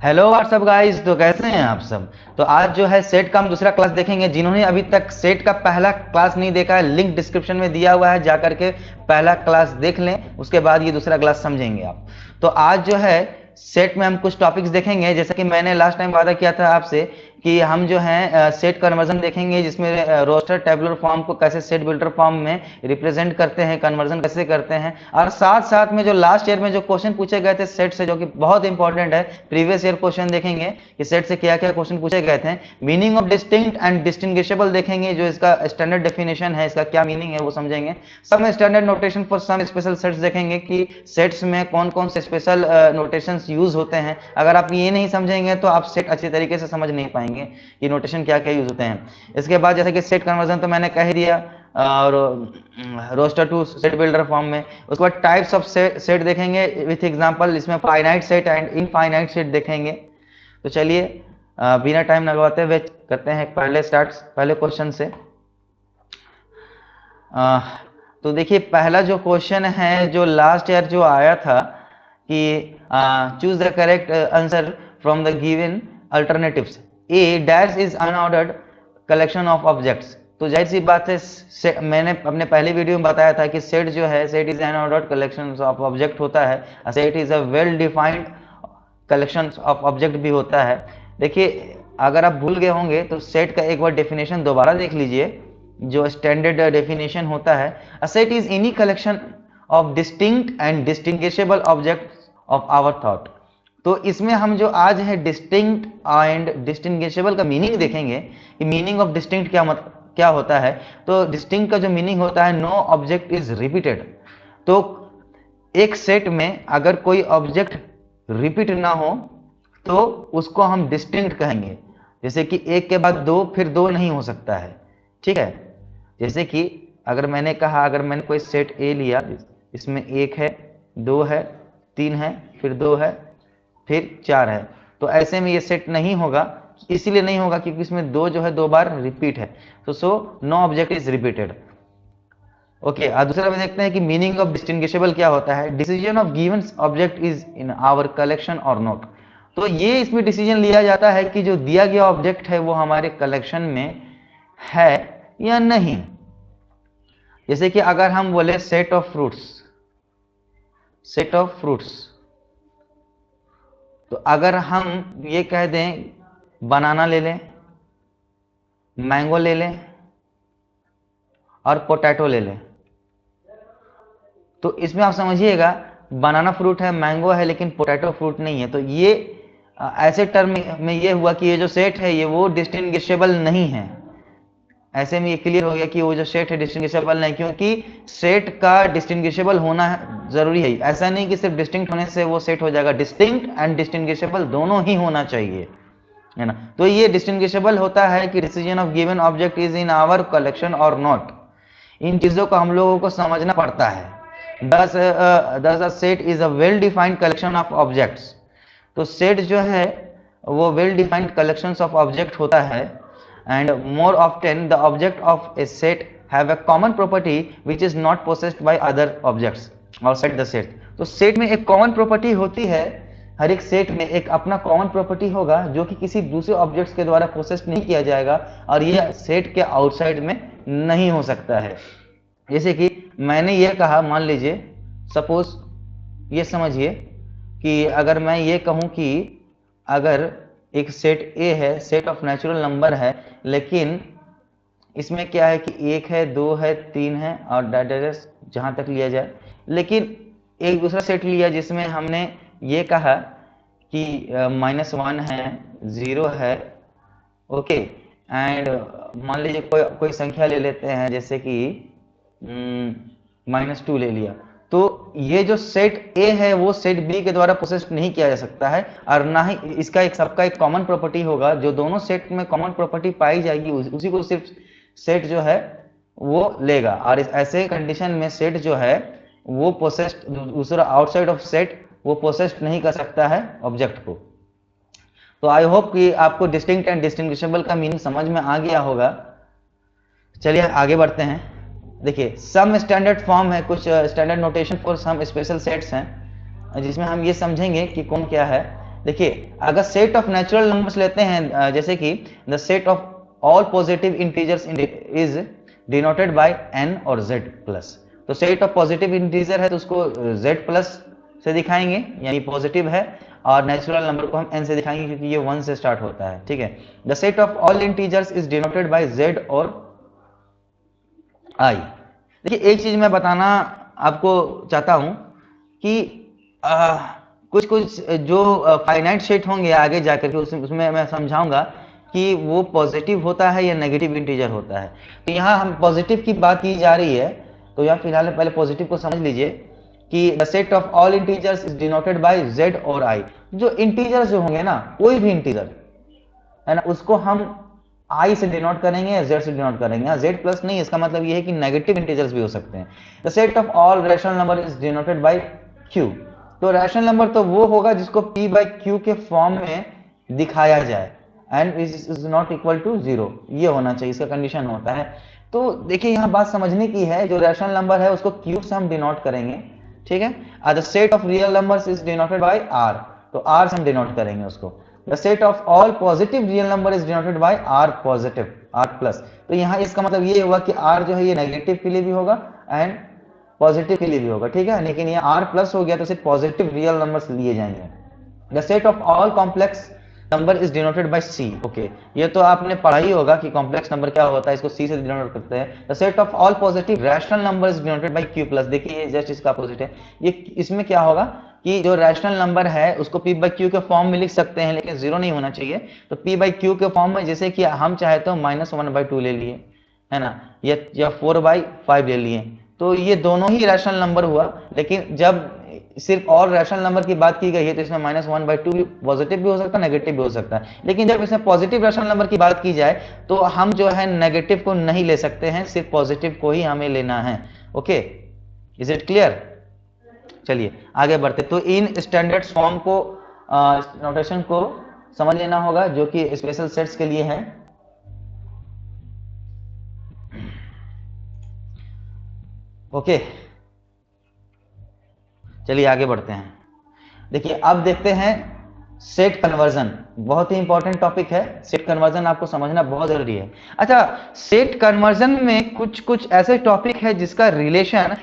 Hello what's up guys. तो कैसे हैं आप सब। तो आज जो है सेट का हम दूसरा क्लास देखेंगे। जिन्होंने अभी तक सेट का पहला क्लास नहीं देखा है, लिंक डिस्क्रिप्शन में दिया हुआ है, जाकर के पहला क्लास देख लें, उसके बाद ये दूसरा क्लास समझेंगे आप। तो आज जो है सेट में हम कुछ टॉपिक्स देखेंगे। जैसे कि मैंने लास्ट टाइम वादा किया था आपसे कि हम जो है सेट कन्वर्जन देखेंगे, जिसमें रोस्टर टेबुलर फॉर्म को कैसे सेट बिल्डर फॉर्म में रिप्रेजेंट करते हैं, कन्वर्जन कैसे करते हैं, और साथ साथ में जो लास्ट ईयर में जो क्वेश्चन पूछे गए थे सेट से, जो कि बहुत इंपॉर्टेंट है, प्रीवियस ईयर क्वेश्चन देखेंगे कि सेट से क्या क्या क्वेश्चन पूछे गए थे। Meaning of distinct and distinguishable देखेंगे, जो इसका स्टैंडर्ड डेफिनेशन है, इसका क्या मीनिंग है वो समझेंगे। Some standard notation for some special sets देखेंगे कि सेट्स में कौन कौन से स्पेशल नोटेशंस यूज होते हैं। अगर आप ये नहीं समझेंगे तो आप सेट अच्छी तरीके से समझ नहीं पाएंगे कि नोटेशन क्या क्या यूज होते हैं। इसके बाद जैसे कि सेट कन्वर्जन तो मैंने कह ही दिया, और roster to set builder form में। उसके बाद टाइप्स ऑफ सेट देखेंगे विथ एग्जांपल, इसमें finite set and infinite set देखेंगे। तो चलिए बिना टाइम लगवाते हुए करते हैं पहले क्वेश्चन से। तो देखिए पहला जो क्वेश्चन है, जो लास्ट ईयर जो आया था कि choose the correct answer from the given alternatives. A dash is unordered collection of objects. तो जाहिर सी बात है, मैंने अपने पहले वीडियो में बताया था कि सेट जो है, set is unordered collection of object होता है, set is a well defined collection of object भी होता है। देखिए अगर आप भूल गए होंगे तो सेट का एक बार डेफिनेशन दोबारा देख लीजिए, जो स्टैंडर्ड डेफिनेशन होता है। A set is any collection of distinct and distinguishable objects of our thought. तो इसमें हम जो आज है डिस्टिंक्ट एंड डिस्टिंग्विशेबल का मीनिंग देखेंगे कि मीनिंग ऑफ डिस्टिंक्ट क्या होता है। तो डिस्टिंक्ट का जो मीनिंग होता है, नो ऑब्जेक्ट इज रिपीटेड। तो एक सेट में अगर कोई ऑब्जेक्ट रिपीट ना हो तो उसको हम डिस्टिंक्ट कहेंगे। जैसे कि एक के बाद दो, फिर दो नहीं हो सकता है, ठीक है। जैसे कि अगर मैंने कहा, अगर मैंने कोई सेट ए लिया, इसमें एक है, दो है, तीन है, फिर दो है, फिर चार है, तो ऐसे में ये सेट नहीं होगा। इसीलिए नहीं होगा क्योंकि इसमें दो जो है दो बार रिपीट है। तो so no object is repeated. Okay, दूसरा में देखते हैं कि मीनिंग ऑफ डिस्टिंग्विशेबल क्या होता है। Decision of given object is in our collection or not. तो ये इसमें डिसीजन लिया जाता है कि जो दिया गया ऑब्जेक्ट है वो हमारे कलेक्शन में है या नहीं। जैसे कि अगर हम बोले सेट ऑफ फ्रूट्स, तो अगर हम ये कह दें बनाना ले लें, मैंगो ले लें और पोटैटो ले लें, तो इसमें आप समझिएगा बनाना फ्रूट है, मैंगो है, लेकिन पोटैटो फ्रूट नहीं है। तो ये ऐसे टर्म में ये हुआ कि ये जो सेट है ये वो डिस्टिंग्विशेबल नहीं है। ऐसे में ये क्लियर हो गया कि वो जो सेट है डिस्टिंग्विशेबल नहीं, क्योंकि सेट का डिस्टिंग्विशेबल होना जरूरी है। ऐसा नहीं कि सिर्फ डिस्टिंक्ट होने से वो सेट हो जाएगा, डिस्टिंक्ट एंड डिस्टिंग्विशेबल दोनों ही होना चाहिए, है ना। तो ये डिस्टिंग्विशेबल होता है कि decision of given object is in our collection or not. इन चीजों को हम लोगों को समझना पड़ता है। Thus a set is a well defined collection of objects। तो सेट जो है वो well defined collections of object होता है। And more often the object of A set have a common property which is not possessed by other objects और set the set. तो set में एक कॉमन प्रॉपर्टी होती है, हर एक सेट में एक अपना कॉमन प्रॉपर्टी होगा जो कि किसी दूसरे ऑब्जेक्ट्स के द्वारा प्रोसेस नहीं किया जाएगा, और ये सेट के आउटसाइड में नहीं हो सकता है। जैसे कि मैंने ये कहा, मान लीजिए सपोज ये समझिए कि अगर मैं ये कहूं कि अगर एक सेट ए है, सेट ऑफ नेचुरल नंबर है, लेकिन इसमें क्या है कि एक है, दो है, तीन है और डायरेक्ट जहां तक लिया जाए, लेकिन एक दूसरा सेट लिया जिसमें हमने ये कहा कि -1 है, 0 है, ओके। एंड मान लीजिए कोई संख्या ले लेते हैं, जैसे कि -2 ले लिया। तो ये जो सेट ए है वो सेट बी के द्वारा प्रोसेस नहीं किया जा सकता है, और ना ही इसका सबका एक कॉमन प्रॉपर्टी होगा। जो दोनों सेट में कॉमन प्रॉपर्टी पाई जाएगी उसी को सिर्फ सेट जो है वो लेगा, और इस ऐसे कंडीशन में सेट जो है वो प्रोसेस्ड, दूसरा आउटसाइड ऑफ सेट वो प्रोसेस्ड नहीं कर सकता है ऑब्जेक्ट को। तो आई होप कि आपको डिस्टिंक्ट एंड डिस्टिंग्विशेबल का मीनिंग समझ में आ गया होगा। चलिए आगे बढ़ते हैं। देखिए सम स्टैंडर्ड फॉर्म है, कुछ standard notation for some special sets हैं, जिसमें हम ये समझेंगे कि कौन क्या है। देखिए अगर सेट ऑफ नेचुरल नंबर्स लेते हैं, जैसे कि the set of all positive integers is denoted bye n और z प्लस। तो सेट ऑफ पॉजिटिव इंटीजर है तो उसको z प्लस से दिखाएंगे, यानी पॉजिटिव है, और नेचुरल नंबर को हम n से दिखाएंगे क्योंकि ये 1 से स्टार्ट होता है, ठीक है। The set of all integers is denoted bye z और i। देखिए एक चीज मैं बताना आपको चाहता हूं कि कुछ कुछ जो फाइनाइट सेट होंगे आगे जाकर के उसमें मैं समझाऊंगा कि वो पॉजिटिव होता है या नेगेटिव इंटीजर होता है। तो यहाँ हम पॉजिटिव की बात की जा रही है, तो यहाँ फिलहाल पहले पॉजिटिव को समझ लीजिए कि the set of all integers is denoted bye z और i। जो इंटीजर्स जो होंगे ना, कोई भी इंटीजर है ना, उसको हम i से डिनोट करेंगे या z से डिनोट करेंगे। यहाँ z प्लस नहीं, इसका मतलब ये है कि नेगेटिव इंटीजर्स भी हो सकते हैं। The set of all rational number is denoted by q। तो रैशनल नंबर तो वो होगा जिसको p बाय q के फॉर्म में दिखाया जाए, and is not equal to 0, ये होना चाहिए, इसका कंडीशन होता है। तो देखिए यहाँ बात समझने की है, जो रैशनल नंबर है उसको q से हम डिनोट करेंगे, ठीक है। The set of real numbers is denoted bye r, तो r से हम डिनोट करेंगे उसको। The set of all positive real number is denoted bye r positive, r plus. तो यहाँ इसका मतलब ये हुआ कि r जो है ये नेगेटिव के लिए भी होगा एंड पॉजिटिव के लिए भी होगा, ठीक है। लेकिन ये r प्लस हो गया तो सिर्फ पॉजिटिव रियल नंबर्स लिए जाएंगे। The set of all complex number is denoted bye c। Okay, ये तो आपने पढ़ा ही होगा कि कॉम्प्लेक्स नंबर क्या होता है, इसको c से डिनोट करते हैं। The set of all positive rational number is denoted by q plus. देखिए ये जस्ट इसका अपोजिट है। ये इसमें क्या होगा कि जो रैशनल नंबर है उसको p बाई q के फॉर्म में लिख सकते हैं, लेकिन 0 नहीं होना चाहिए। तो p बाई q के फॉर्म में, जैसे कि हम चाहे तो -1/2 ले लिए, है ना, या 4/5 ले लिए, तो ये दोनों ही रैशनल नंबर हुआ। लेकिन जब सिर्फ और रैशनल नंबर की बात की गई है तो इसमें -1/2 भी पॉजिटिव भी हो सकता है, नेगेटिव भी हो सकता है। लेकिन जब इसमें पॉजिटिव रैशनल नंबर की बात की जाए तो हम जो है नेगेटिव को नहीं ले सकते हैं, सिर्फ पॉजिटिव को ही हमें लेना है। Okay, is it clear? चलिए आगे बढ़ते। तो इन स्टैंडर्ड फॉर्म को नोटेशन को समझ लेना होगा, जो कि स्पेशल सेट्स के लिए है। ओके, चलिए आगे बढ़ते हैं। देखिए अब देखते हैं सेट कन्वर्जन, बहुत ही इंपॉर्टेंट टॉपिक है। सेट कन्वर्जन आपको समझना बहुत जरूरी है। अच्छा, सेट कन्वर्जन में कुछ कुछ ऐसे टॉपिक है जिसका रिलेशन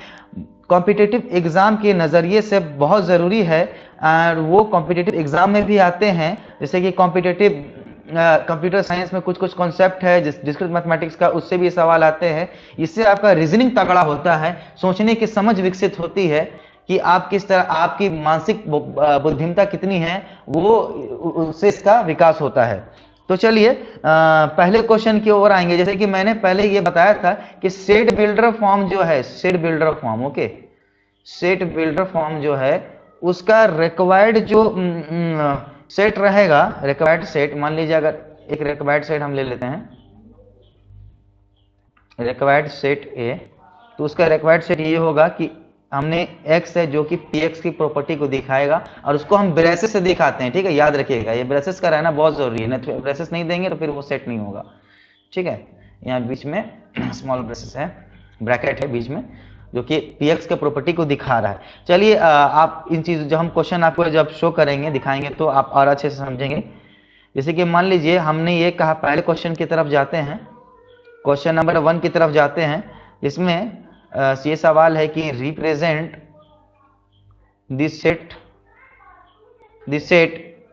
कॉम्पिटिटिव एग्जाम के नजरिए से बहुत जरूरी है, और वो कॉम्पिटिटिव एग्जाम में भी आते हैं। जैसे कि कॉम्पिटिटिव कंप्यूटर साइंस में कुछ कुछ कॉन्सेप्ट है, डिस्क्रीट मैथमेटिक्स का, उससे भी सवाल आते हैं। इससे आपका रीजनिंग तगड़ा होता है, सोचने की समझ विकसित होती है कि आप किस तरह, आपकी मानसिक बुद्धिमत्ता कितनी है, वो उससे इसका विकास होता है। तो चलिए पहले क्वेश्चन की ओर आएंगे। जैसे कि मैंने पहले ये बताया था कि सेट बिल्डर फॉर्म जो है, set builder form, okay, set builder form जो है उसका रिक्वायर्ड जो सेट रहेगा, रिक्वायर्ड सेट, मान लीजिए अगर एक रिक्वायर्ड सेट हम ले लेते हैं, रिक्वायर्ड सेट ए, तो उसका रिक्वायर्ड सेट ये होगा कि हमने x है जो कि px की प्रॉपर्टी को दिखाएगा, और उसको हम ब्रेसेस से दिखाते हैं, ठीक है। याद रखिएगा ये ब्रेसेस का रहना बहुत जरूरी है, नहीं तो ब्रेसेस नहीं देंगे तो फिर वो सेट नहीं होगा, ठीक है। यहाँ बीच में स्मॉल ब्रेसेस है, ब्रैकेट है बीच में, जो कि px के प्रॉपर्टी को दिखा रहा है। चलिए आप इन चीज, जब हम क्वेश्चन आपको जब शो करेंगे, दिखाएंगे, तो आप और अच्छे से समझेंगे। जैसे कि मान लीजिए हमने ये कहा, पहले क्वेश्चन की तरफ जाते हैं, क्वेश्चन नंबर 1 की तरफ जाते हैं। इसमें ये सवाल है कि represent this set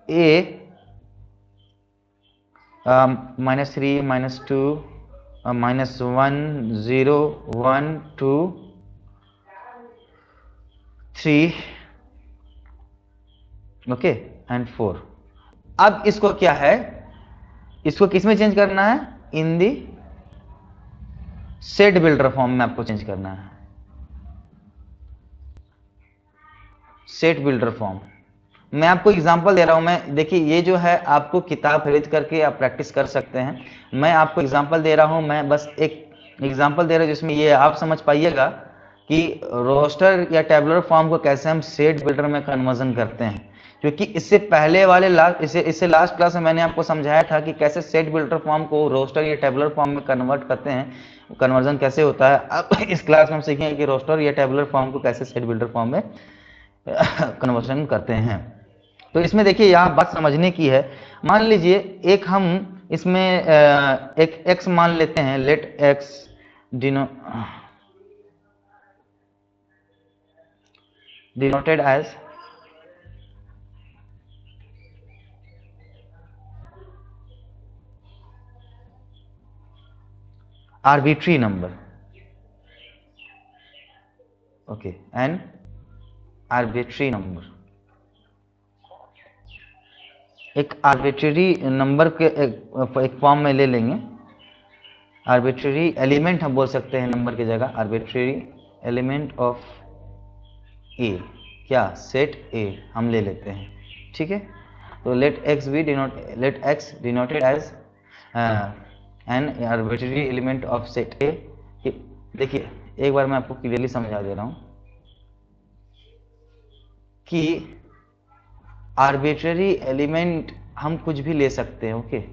A -3 -2 -1 0 1 2 3 okay and 4। अब इसको क्या है, इसको किस में चेंज करना है? इन दी सेट बिल्डर फॉर्म में आपको चेंज करना है, सेट बिल्डर फॉर्म। मैं आपको एग्जांपल दे रहा हूं। मैं देखिए, ये जो है आपको किताब खरीद करके आप प्रैक्टिस कर सकते हैं। मैं आपको एग्जांपल दे रहा हूं, मैं बस एक एग्जांपल दे रहा हूं जिसमें ये आप समझ पाइएगा कि रोस्टर या टेबुलर फॉर्म को कैसे हम सेट बिल्डर में कन्वर्जन करते हैं। क्योंकि इससे पहले वाले इससे लास्ट क्लास में मैंने आपको समझाया था कि कैसे सेट बिल्डर फॉर्म को रोस्टर या टेबुलर फॉर्म में कन्वर्ट करते हैं, कन्वर्जन कैसे होता है। अब इस क्लास में हम सीखेंगे कि रोस्टर या टेबुलर फॉर्म को कैसे सेट बिल्डर फॉर्म में कन्वर्जन करते हैं। तो इसमें देखिए यहाँ बात समझने की है। मान लीजिए एक हम इसमें एक x मान लेते हैं, let x denoted as arbitrary number, okay, an arbitrary number, एक आर्बिट्री नंबर के एक फॉर्म में ले लेंगे। आर्बिट्री एलिमेंट हम बोल सकते हैं नंबर की जगह, आर्बिट्री एलिमेंट ऑफ ए, क्या सेट ए हम ले लेते हैं, ठीक है। तो let x denoted as an arbitrary element of set A. देखिए एक बार मैं आपको क्लियरली समझा दे रहा हूं कि आर्बिट्ररी एलिमेंट हम कुछ भी ले सकते हैं, ओके।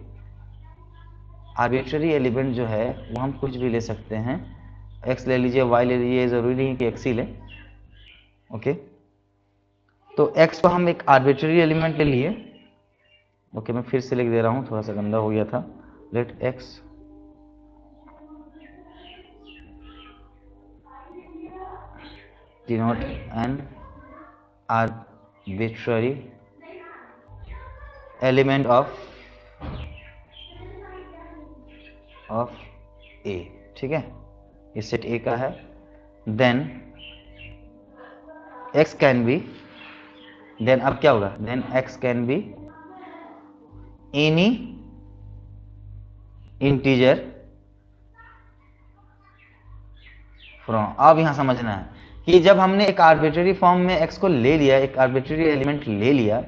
आर्बिट्ररी एलिमेंट जो है वो हम कुछ भी ले सकते हैं, एक्स ले लीजिए, वाई ले लीजिए, जरूरी नहीं कि एक्स ही ले, ओके। तो एक्स को हम एक आर्बिट्ररी एलिमेंट ले लिए, ओके। मैं फिर से लिख दे रहा हूं, थोड़ा सा गंदा हो गया था। Let x denote an arbitrary element of A, ठीक है, ये सेट ए का है। Then x can be, then अब क्या होगा, देन x can be any integer from. अब यहां समझना है कि जब हमने एक आर्बिट्ररी फॉर्म में x को ले लिया, एक आर्बिट्ररी एलिमेंट ले लिया,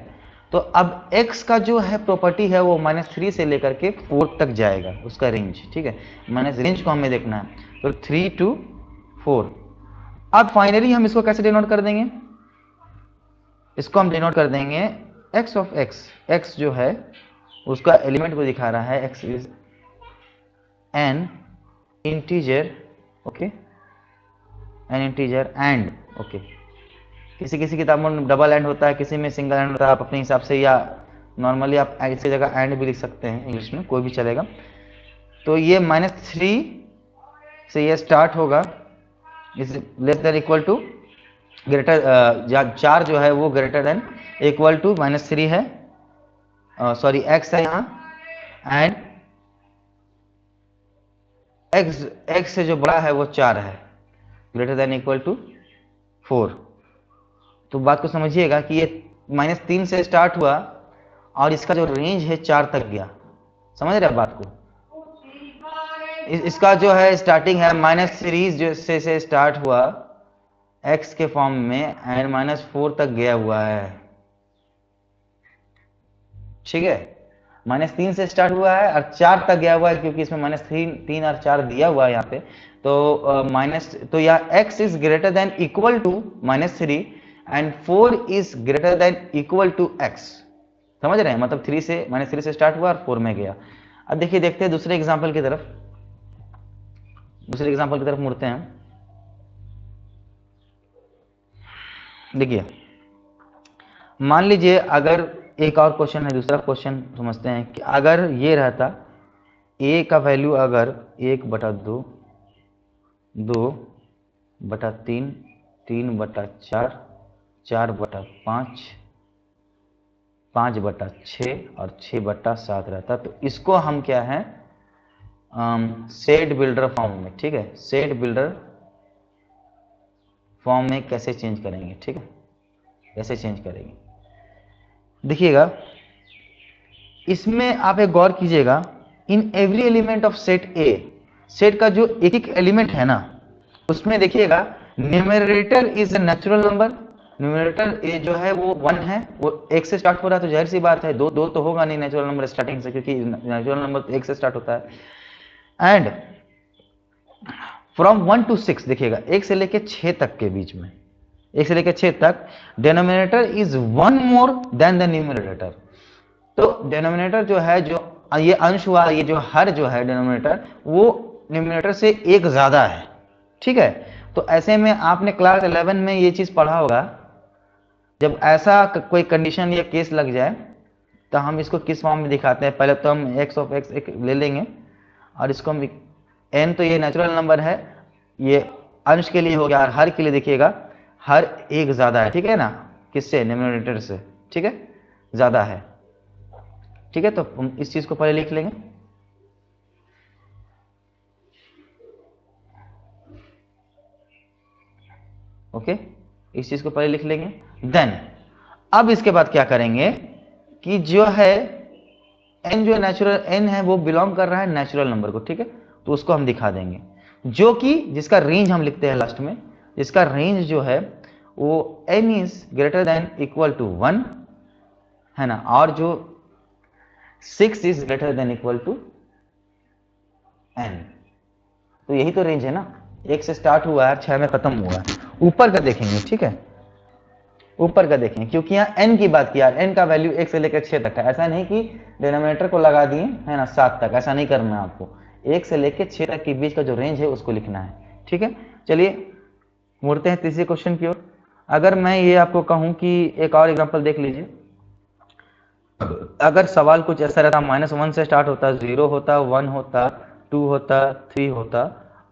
तो अब x का जो है प्रॉपर्टी है वो -3 से लेकर के 4 तक जाएगा, उसका रेंज, ठीक है। माइनस रेंज को हमें देखना है, तो 3 to 4। अब फाइनली हम इसको कैसे डिनोट कर देंगे, इसको हम डिनोट कर देंगे x ऑफ x। x जो है उसका एलिमेंट को दिखा रहा है, x is an integer, okay, N integer and, okay. किसी किसी किताबों में डबल एंड होता है, किसी में सिंगल एंड होता है, आप अपने हिसाब से, या नॉर्मली आप इसकी जगह एंड भी लिख सकते हैं, इंग्लिश में कोई भी चलेगा। तो ये -3 से ये स्टार्ट होगा, is less than equal to greater, 4 जो है वो ग्रेटर देन इक्वल टू -3 है, सॉरी x है यहाँ, एंड x से जो बड़ा है वो 4 है, ग्रेटर देन इक्वल टू 4। तो बात को समझिएगा कि ये -3 से स्टार्ट हुआ और इसका जो रेंज है 4 तक गया, समझ रहे हैं बात को। इसका जो है स्टार्टिंग है -3 जो से स्टार्ट हुआ x के फॉर्म में, एंड -4 तक गया हुआ है, ठीक है। -3 से स्टार्ट हुआ है और 4 तक गया हुआ है, क्योंकि इसमें -3 और 4 दिया हुआ है यहाँ पे। तो यह x is greater than equal to -3 and 4 is greater than equal to x, समझ रहे हैं, मतलब -3 से स्टार्ट हुआ और 4 में गया। अब देखिए, देखते हैं दूसरे एग्जांपल की तरफ, मुड़ते हैं। देखिए मान लीजिए अगर एक और क्वेश्चन है, दूसरा क्वेश्चन समझते हैं कि अगर ये रहता a का वैल्यू अगर 1/2, 2/3, 3/4, 4/5, 5/6 और 6/7 रहता, तो इसको हम क्या है, सेट बिल्डर फॉर्म में, ठीक है, सेट बिल्डर फॉर्म में कैसे चेंज करेंगे, ठीक है, कैसे चेंज करेंगे। देखिएगा इसमें आप एक गौर कीजिएगा, in every element of set A, set का जो एक एक एलिमेंट है ना, उसमें देखिएगा numerator is a natural number, numerator ए जो है वो 1 है, वो 1 से स्टार्ट हो रहा है, तो जाहिर सी बात है दो तो होगा नहीं नेचुरल नंबर स्टार्टिंग से, क्योंकि नेचुरल नंबर तो 1 से स्टार्ट होता है। एंड फ्रॉम 1 to 6, देखिएगा 1 से लेके 6 तक के बीच में, 1 से लेकर 6 तक, denominator is 1 more than the numerator. तो डिनोमिनेटर जो है, जो ये अंश हुआ, ये जो हर जो है डिनोमिनेटर, वो न्यूमरेटर से 1 ज्यादा है, ठीक है। तो ऐसे में आपने क्लास 11 में ये चीज पढ़ा होगा जब ऐसा कोई कंडीशन या केस लग जाए तो हम इसको किस फॉर्म में दिखाते हैं? पहले तो हम एक्स ऑफ एक्स एक ले लेंगे और इसको हम एन, तो ये नेचुरल नंबर है, ये अंश के लिए हो गया और हर के लिए देखिएगा हर एक ज़्यादा है, ठीक है ना, किससे? न्यूमरेटर से, ठीक है, ज़्यादा है, ठीक है। तो हम इस चीज़ को पहले लिख लेंगे। ओके, इस चीज़ को पहले लिख लेंगे। देन अब इसके बाद क्या करेंगे कि जो है एन, जो नेचुरल एन है वो बिलोंग कर रहा है नेचुरल नंबर को, ठीक है, तो उसको हम दिखा देंगे, जो कि जिसका रेंज हम लिखते हैं लास्ट में, जिसका रेंज जो है वो n is greater than equal to 1 है ना, और जो 6 is greater than equal to n. तो यही तो रेंज है ना, 1 से स्टार्ट हुआ है, 6 में खत्म हुआ है। ऊपर का देखेंगे, ठीक है, ऊपर का देखें, क्योंकि यहाँ n की बात किया, n का वैल्यू 1 से लेकर 6 तक है। ऐसा नहीं कि डिनोमिनेटर को लगा दिए है ना 7 तक, ऐसा नहीं करना है आपको, 1 से लेकर 6 तक के बीच का जो रेंज है उसको लिखना है, ठीक है। चलिए मुड़ते हैं तीसरे क्वेश्चन की ओर। अगर मैं ये आपको कहूँ कि एक और एग्जाम्पल देख लीजिए, अगर सवाल कुछ ऐसा रहता, -1 से स्टार्ट होता, 0 होता, 1 होता, 2 होता, 3 होता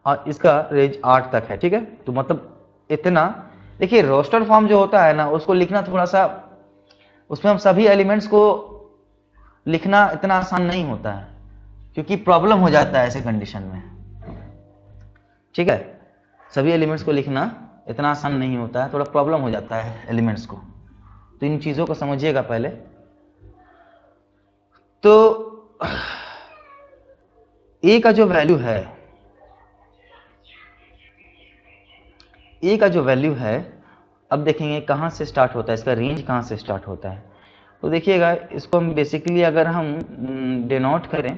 और इसका रेंज 8 तक है, ठीक है। तो मतलब इतना, देखिए रोस्टर फॉर्म जो होता है ना उसको लिखना थोड़ा सा, उसमें हम सभी एलिमेंट्स को लिखना इतना आसान नहीं होता है, क्योंकि प्रॉब्लम हो जाता है ऐसे कंडीशन में, ठीक है। सभी एलिमेंट्स को लिखना इतना आसान नहीं होता है, थोड़ा प्रॉब्लम हो जाता है एलिमेंट्स को, तो इन चीज़ों को समझिएगा पहले। तो ए का जो वैल्यू है, ए का जो वैल्यू है, अब देखेंगे कहाँ से स्टार्ट होता है, इसका रेंज कहाँ से स्टार्ट होता है। तो देखिएगा इसको हम बेसिकली अगर हम डिनोट करें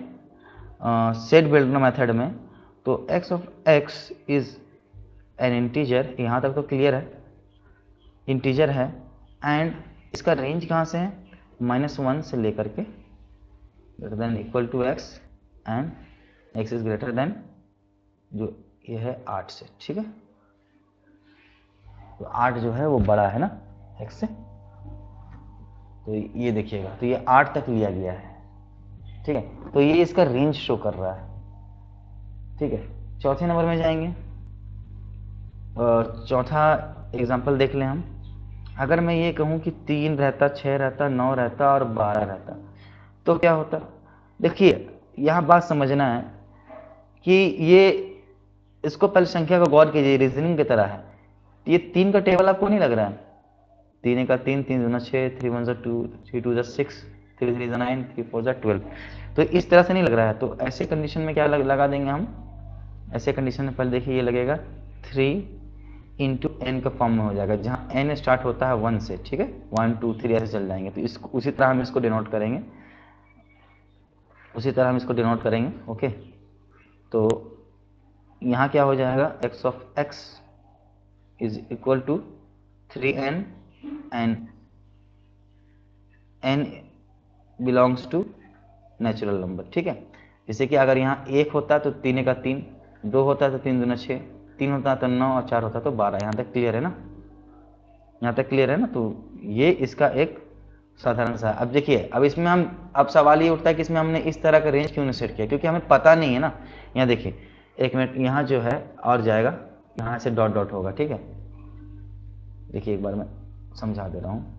सेट बिल्डर मेथड में, तो x of x is an integer, यहाँ तक तो क्लियर है, इंटीजर है, एंड इसका रेंज कहाँ से है, -1 से लेकर के greater than equal to x and x is greater than जो ये है 8 से, ठीक है। तो 8 जो है वो बड़ा है ना x से, तो ये देखिएगा, तो ये 8 तक लिया गया है, ठीक है। तो ये इसका रेंज शो कर रहा है, ठीक है। चौथे नंबर में जाएंगे और चौथा एग्जांपल देख लें हम। अगर मैं ये कहूँ कि 3 रहता, 6 रहता, 9 रहता और 12 रहता, तो क्या होता? देखिए यहाँ बात समझना है कि ये, इसको पहले संख्या को गौर कीजिए, रीजनिंग की तरह है। ये 3 का टेबल आपको नहीं लग रहा है? 3 का 3, 3 दूना 6, 3 1 2, 3 2 6, 3 3 9, 3 4 12। तो इस तरह से नहीं लग रहा है, तो ऐसे कंडीशन में क्या लगा देंगे हम? ऐसे कंडीशन में पहले देखिए ये लगेगा 3 इंटू एन का फॉर्म में हो जाएगा, जहाँ एन स्टार्ट होता है 1 से, ठीक है, 1 2 3 ऐसे चल जाएंगे। तो इसको उसी तरह हम इसको डिनोट करेंगे, उसी तरह हम इसको डिनोट करेंगे, ओके। तो यहाँ क्या हो जाएगा, x of x is equal to 3n and n belongs to natural number, ठीक है। जैसे कि अगर यहाँ 1 होता तो 3 का 3, 2 होता तो 3 दूना 6, 3 होता तो 9 और 4 होता तो 12। यहाँ तक क्लियर है ना? यहाँ तक क्लियर है ना? तो ये इसका एक साधारण सा। अब देखिए, अब इसमें हम, अब सवाल ये उठता है कि इसमें हमने इस तरह का रेंज क्यों नहीं सेट किया, क्योंकि हमें पता नहीं है ना। यहाँ देखिए, एक मिनट, यहाँ जो है और जाएगा, यहाँ से डॉट डॉट होगा, ठीक है। देखिए एक बार मैं समझा दे रहा हूँ,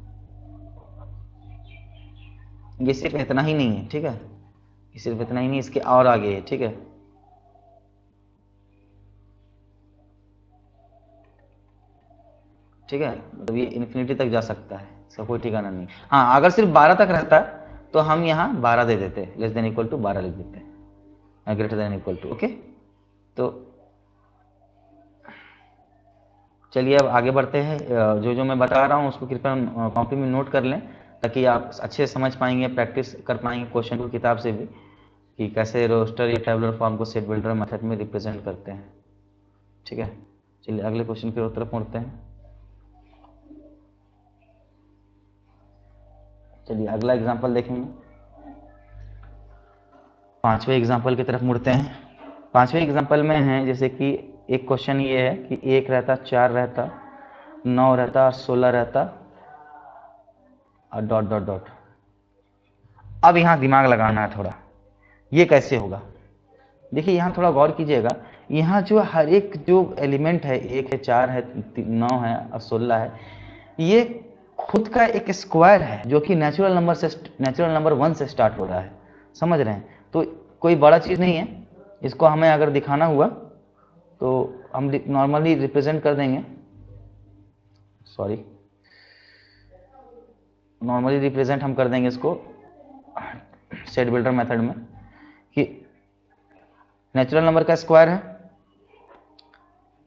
ये सिर्फ इतना ही नहीं है, ठीक है, ये सिर्फ इतना ही नहीं, इसके और आगे है, ठीक है। ठीक है, मतलब ये इन्फिनिटी तक जा सकता है, इसका कोई ठिकाना नहीं। हाँ, अगर सिर्फ 12 तक रहता तो हम यहाँ 12 दे देते, लेस देन इक्वल टू 12 लिख देते, greater than equal to, okay. तो चलिए अब आगे बढ़ते हैं। जो जो मैं बता रहा हूँ उसको कृपया कॉपी में नोट कर लें, ताकि आप अच्छे से समझ पाएंगे, प्रैक्टिस कर पाएंगे क्वेश्चन को किताब से भी, कि कैसे रोस्टर या टेबुलर फॉर्म को सेट बिल्डर मेथड में रिप्रेजेंट करते हैं, ठीक है। चलिए अगले क्वेश्चन की तरफ मुड़ते हैं। चलिए अगला एग्जाम्पल देखेंगे, 5वें एग्जाम्पल की तरफ मुड़ते हैं। 5वें एग्जाम्पल में है जैसे कि एक क्वेश्चन ये है कि 1 रहता, 4 रहता, 9 रहता और 16 रहता और डॉट डॉट डॉट। अब यहाँ दिमाग लगाना है थोड़ा, ये कैसे होगा। देखिए यहाँ थोड़ा गौर कीजिएगा, यहाँ जो हर एक जो एलिमेंट है, 1 है, 4 है, 9 है और 16 है, ये खुद का एक स्क्वायर है जो कि नेचुरल नंबर 1 से स्टार्ट हो रहा है, समझ रहे हैं। तो कोई बड़ा चीज़ नहीं है, इसको हमें अगर दिखाना हुआ तो हम नॉर्मली रिप्रेजेंट कर देंगे, नॉर्मली रिप्रेजेंट हम कर देंगे इसको सेट बिल्डर मेथड में कि नेचुरल नंबर का स्क्वायर है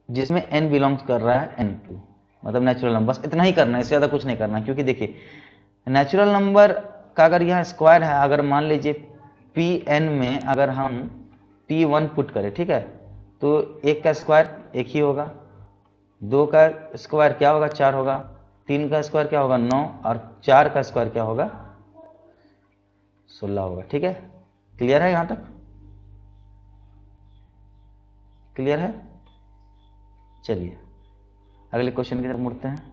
जिसमें n बिलोंग्स कर रहा है n2, मतलब नेचुरल नंबर, बस इतना ही करना है, इससे ज़्यादा कुछ नहीं करना है। क्योंकि देखिए नेचुरल नंबर का अगर यहाँ स्क्वायर है, अगर मान लीजिए Pn में अगर हम P1 पुट करें, ठीक है, तो 1 का स्क्वायर 1 ही होगा, 2 का स्क्वायर क्या होगा 4 होगा, 3 का स्क्वायर क्या होगा 9 और 4 का स्क्वायर क्या होगा 16 होगा। ठीक है, क्लियर है यहाँ तक, क्लियर है। चलिए अगले क्वेश्चन की तरफ मुड़ते हैं।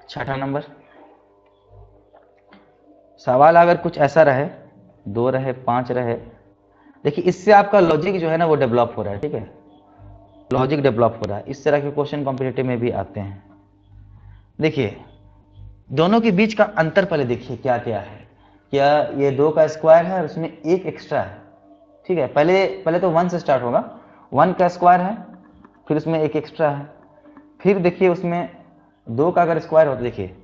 6वां नंबर सवाल अगर कुछ ऐसा रहे, 2 रहे, 5 रहे, देखिए इससे आपका लॉजिक जो है ना वो डेवलप हो रहा है। ठीक है, लॉजिक डेवलप हो रहा है, इस तरह के क्वेश्चन कॉम्पिटिटिव में भी आते हैं। देखिए दोनों के बीच का अंतर पहले देखिए क्या क्या है। क्या ये 2 का स्क्वायर है और उसमें 1 एक्स्ट्रा है। ठीक है, पहले तो 1 से स्टार्ट होगा, 1 का स्क्वायर है, फिर उसमें 1 एक्स्ट्रा है, फिर देखिए उसमें 2 का अगर स्क्वायर हो तो देखिए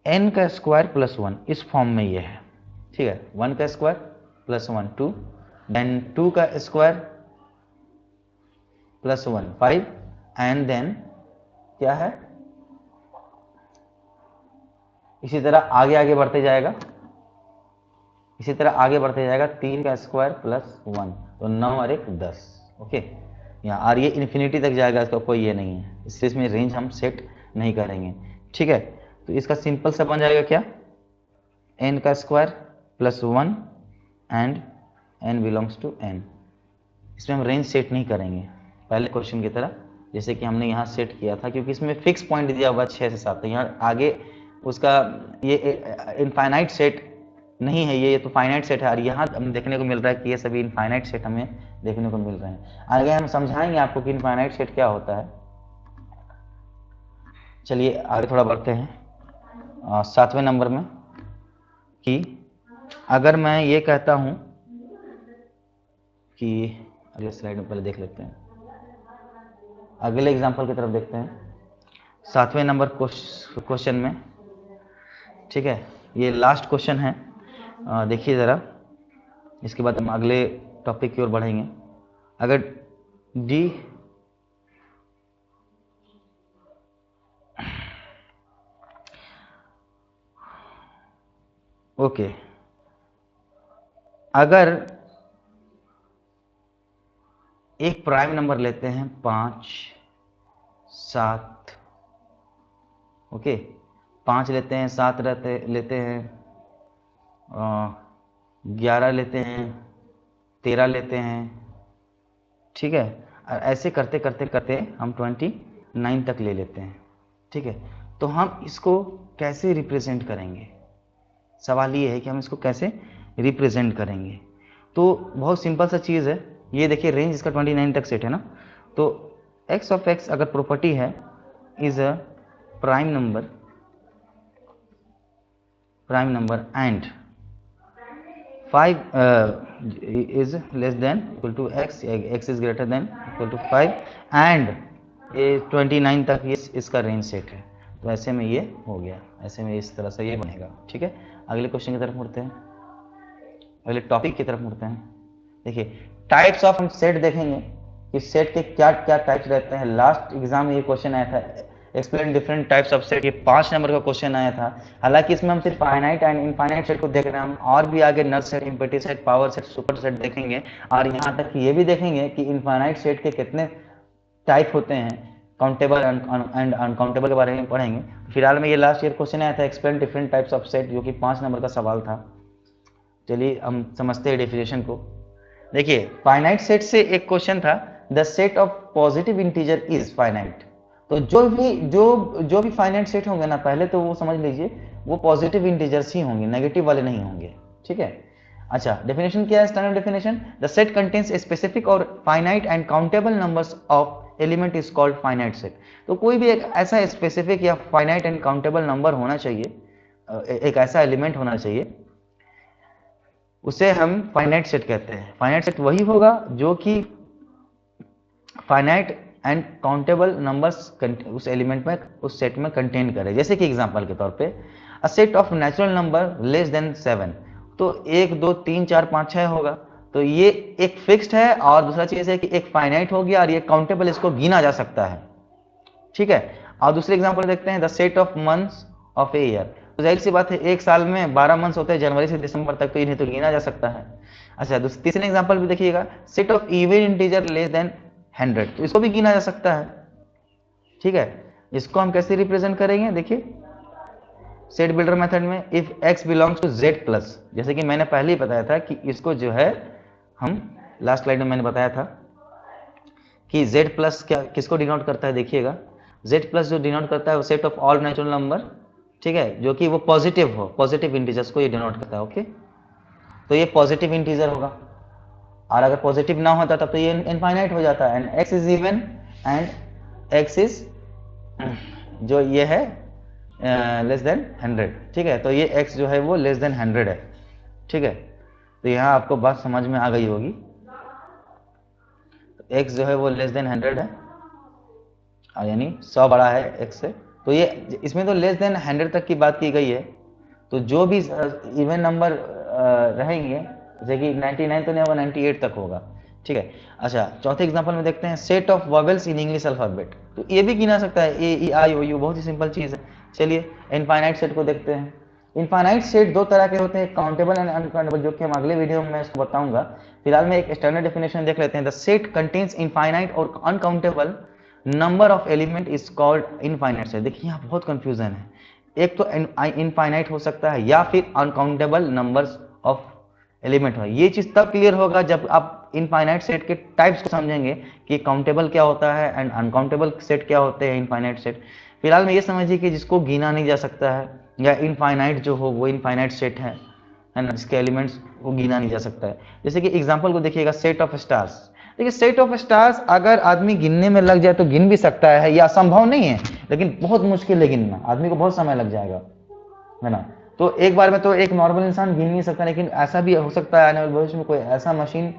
n का स्क्वायर प्लस 1, इस फॉर्म में ये है। ठीक है, 1 का स्क्वायर प्लस 1 2, देन 2 का स्क्वायर प्लस 1 5, एंड देन क्या है, इसी तरह आगे आगे बढ़ते जाएगा, इसी तरह आगे बढ़ते जाएगा, 3 का स्क्वायर प्लस 1, तो 9 और 1 10। ओके, यहाँ और ये इन्फिनिटी तक जाएगा, इसका कोई ये नहीं है, इसमें रेंज हम सेट नहीं करेंगे। ठीक है, तो इसका सिंपल सा बन जाएगा क्या, n का square plus 1 and n belongs to n। इसमें हम रेंज सेट नहीं करेंगे पहले क्वेश्चन की तरह, जैसे कि हमने यहाँ सेट किया था, क्योंकि इसमें फिक्स पॉइंट दिया हुआ 6 से 7, तो यहाँ आगे उसका ये इनफाइनाइट सेट नहीं है, ये तो फाइनाइट सेट है, और यहाँ हमें देखने को मिल रहा है कि ये सभी इनफाइनाइट सेट हमें देखने को मिल रहे हैं। आगे हम समझाएंगे आपको कि इनफाइनाइट सेट क्या होता है। चलिए आगे थोड़ा बढ़ते हैं 7वें नंबर में, कि अगर मैं ये कहता हूं कि अगले स्लाइड में पहले देख लेते हैं, अगले एग्जांपल की तरफ देखते हैं 7वें नंबर क्वेश्चन में। ठीक है, ये लास्ट क्वेश्चन है, देखिए ज़रा, इसके बाद हम अगले टॉपिक की ओर बढ़ेंगे। अगर डी ओके, अगर एक प्राइम नंबर लेते हैं 5 7, ओके, 5 लेते हैं, 7 लेते हैं, 11 लेते हैं, 13 लेते हैं। ठीक है, और ऐसे करते करते करते हम 29 तक ले लेते हैं। ठीक है, तो हम इसको कैसे रिप्रेजेंट करेंगे, सवाल ये है कि हम इसको कैसे रिप्रेजेंट करेंगे। तो बहुत सिंपल सा चीज़ है, ये देखिए रेंज इसका 29 तक सेट है ना, तो x ऑफ x अगर प्रॉपर्टी है is a prime number and 5 is less than equal to x is greater than equal to 5 and ये 29 तक ये इसका रेंज सेट है, तो ऐसे में ये हो गया, ऐसे में इस तरह से ये बनेगा। ठीक है, अगले क्वेश्चन की तरफ मुड़ते हैं, अगले टॉपिक की तरफ मुड़ते हैं। देखिए टाइप्स ऑफ हम सेट देखेंगे कि सेट के क्या क्या टाइप्स रहते हैं। लास्ट एग्जाम में ये क्वेश्चन आया था, explain different types of set, ये 5 नंबर का क्वेश्चन आया था। हालांकि इसमें हम सिर्फ फाइनाइट एंड इनफाइनाइट सेट को देख रहे हैं, हम और भी आगे null set, empty set, power set, super set देखेंगे, और यहाँ तक ये भी देखेंगे कि इनफाइनाइट सेट के कितने टाइप होते हैं, काउंटेबल एंड अनकाउंटेबल के बारे में पढ़ेंगे। फिलहाल में ये लास्ट ईयर क्वेश्चन आया था, explain different types of set, जो कि 5 नंबर का सवाल था। चलिए हम समझते हैं डेफिनेशन को। देखिए फाइनाइट सेट से एक क्वेश्चन था, the set of positive integer is finite. तो जो भी फाइनाइट सेट होंगे ना, पहले तो वो समझ लीजिए वो पॉजिटिव इंटीजर्स ही होंगे, नेगेटिव वाले नहीं होंगे, ठीक है। अच्छा, डेफिनेशन क्या है, standard definition, the set contains specific और finite and countable numbers of element is called finite set. तो कोई भी एक ऐसा स्पेसिफिक या फाइनाइट एंड काउंटेबल नंबर होना चाहिए, एक ऐसा एलिमेंट होना चाहिए, उसे हम फाइनाइट सेट कहते हैं। फाइनाइट सेट वही होगा जो कि फाइनाइट एंड काउंटेबल नंबर्स उस एलिमेंट में, उस सेट में कंटेन करे। जैसे कि एग्जांपल के तौर पे a set of natural number less than 7, तो 1 2 3 4 5 6 होगा, तो ये एक फिक्स्ड है। और दूसरा चीज है कि एक फाइनाइट हो गया और ये काउंटेबल, इसको गिना जा सकता है, ठीक है। और दूसरे एग्जांपल देखते हैं, the set of months of a year, तो जाहिर सी बात है एक साल में 12 मंथ्स होते हैं, जनवरी से दिसंबर तक, तो इन्हें तो गिना जा सकता है। अच्छा, तीसरे एग्जांपल भी देखिएगा, set of even integer less than 100, तो इसको भी गिना जा सकता है, ठीक है। इसको हम कैसे रिप्रेजेंट करेंगे, देखिए सेट बिल्डर मेथड में, if x belongs to z plus, जैसे कि मैंने पहले ही बताया था कि इसको जो है हम लास्ट स्लाइड में मैंने बताया था कि z प्लस क्या किसको डिनोट करता है, देखिएगा z प्लस जो डिनोट करता है वो set of all natural number, ठीक है, जो कि वो पॉजिटिव हो, पॉजिटिव इंटीजर्स को ये डिनोट करता है, ओके। तो ये पॉजिटिव इंटीजर होगा, और अगर पॉजिटिव ना होता तब तो ये इनफाइनाइट हो जाता है। And x is even and x is जो ये है लेस देन 100, ठीक है। तो ये x जो है वो लेस देन 100 है, ठीक है। तो यहाँ आपको बात समझ में आ गई होगी, x जो है वो लेस देन 100 है, और यानी 100 बड़ा है x से। तो ये इसमें तो लेस देन 100 तक की बात की गई है, तो जो भी इवन नंबर रहेंगे, जैसे कि 99 तो नहीं होगा, 98 तक होगा, ठीक है। अच्छा, चौथे एग्जांपल में देखते हैं, set of vowels in English alphabet, तो ये भी गिना सकता है, ए ई आई ओ यू, बहुत ही सिंपल चीज है। चलिए इनफाइनाइट सेट को देखते हैं। इनफाइनाइट सेट दो तरह के होते हैं, काउंटेबल एंड अनकाउंटेबल, जो कि हम अगले वीडियो में इसको बताऊंगा। फिलहाल में एक स्टैंडर्ड डेफिनेशन देख लेते हैं, द सेट कंटेन्स इनफाइनाइट और uncountable number of element is called infinite set. देखिए यहाँ बहुत कंफ्यूजन है, एक तो इनफाइनाइट हो सकता है या फिर अनकाउंटेबल नंबर्स ऑफ एलिमेंट हो। ये चीज तब क्लियर होगा जब आप इनफाइनाइट सेट के टाइप्स को समझेंगे कि काउंटेबल क्या होता है एंड अनकाउंटेबल सेट क्या होते हैं, इनफाइनाइट सेट। फिलहाल में ये समझिए कि जिसको गिना नहीं जा सकता है या इनफाइनाइट जो हो वो इनफाइनाइट सेट है ना, जिसके एलिमेंट्स को गिना नहीं जा सकता है। जैसे कि एग्जांपल को देखिएगा, सेट ऑफ स्टार्स। देखिए सेट ऑफ स्टार्स अगर आदमी गिनने में लग जाए तो गिन भी सकता है, या संभव नहीं है लेकिन बहुत मुश्किल है गिनना, आदमी को बहुत समय लग जाएगा, है ना। तो एक बार में तो एक नॉर्मल इंसान गिन नहीं सकता, लेकिन ऐसा भी हो सकता है आने वाले भविष्य में कोई ऐसा मशीन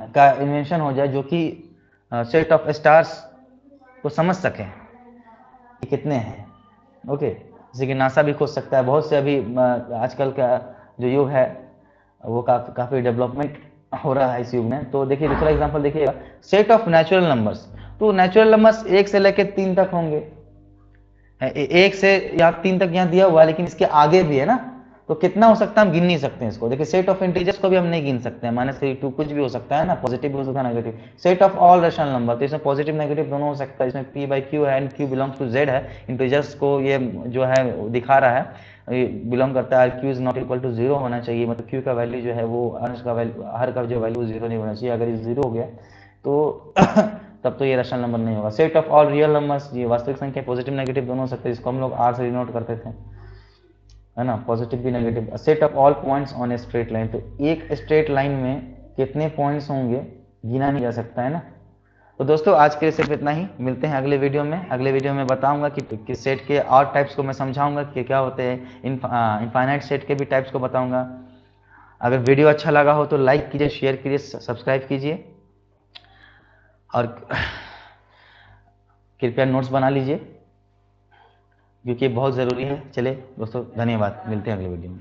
का इन्वेंशन हो जाए जो कि सेट ऑफ स्टार्स को समझ सके कि कितने हैं, ओके। जैसे कि नासा भी खोज सकता है, बहुत से अभी आजकल का जो युग है वो काफी डेवलपमेंट हो रहा है इस युग में। तो देखिए दूसरा एग्जांपल देखिएगा, सेट ऑफ नेचुरल नंबर्स, तो नेचुरल नंबर्स 1 से लेकर 3 तक होंगे, 1 से या 3 तक यहाँ दिया हुआ है, लेकिन इसके आगे भी है ना, तो कितना हो सकता है हम गिन नहीं सकते हैं इसको। देखिए सेट ऑफ इंटीजर्स को भी हम नहीं गिन सकते हैं, -3 2 कुछ भी हो सकता है ना, पॉजिटिव भी हो सकता है negative. Set of all rational number, तो इसमें पॉजिटिव नेगेटिव दोनों हो सकता है, इसमें p बाई क्यू है and q belongs to z है, इंटीजर्स को ये जो है दिखा रहा है बिलोंग करता है, q is not equal to 0 होना चाहिए, मतलब q का वैल्यू जो है वो अंश का वैल्यू, हर का जो वैल्यू 0 नहीं होना चाहिए, अगर ये 0 हो गया तो तब तो ये रेशनल नंबर नहीं होगा। Set of all real numbers, ये वास्तविक संख्या पॉजिटिव नेगेटिव दोनों हो सकते हैं, इसको हम लोग r से डिनोट करते थे, है ना, पॉजिटिव भी negative. Set of all points on a straight line, तो एक स्ट्रेट लाइन में कितने पॉइंट्स होंगे गिना नहीं जा सकता, है ना। तो दोस्तों आज के लिए सिर्फ इतना ही, मिलते हैं अगले वीडियो में। अगले वीडियो में बताऊंगा कि सेट के और टाइप्स को मैं समझाऊंगा कि क्या होते हैं, इनफाइनाइट सेट के भी टाइप्स को बताऊंगा। अगर वीडियो अच्छा लगा हो तो लाइक कीजिए, शेयर कीजिए, सब्सक्राइब कीजिए, और कृपया नोट्स बना लीजिए क्योंकि बहुत ज़रूरी है। चले दोस्तों, धन्यवाद, मिलते हैं अगले वीडियो में।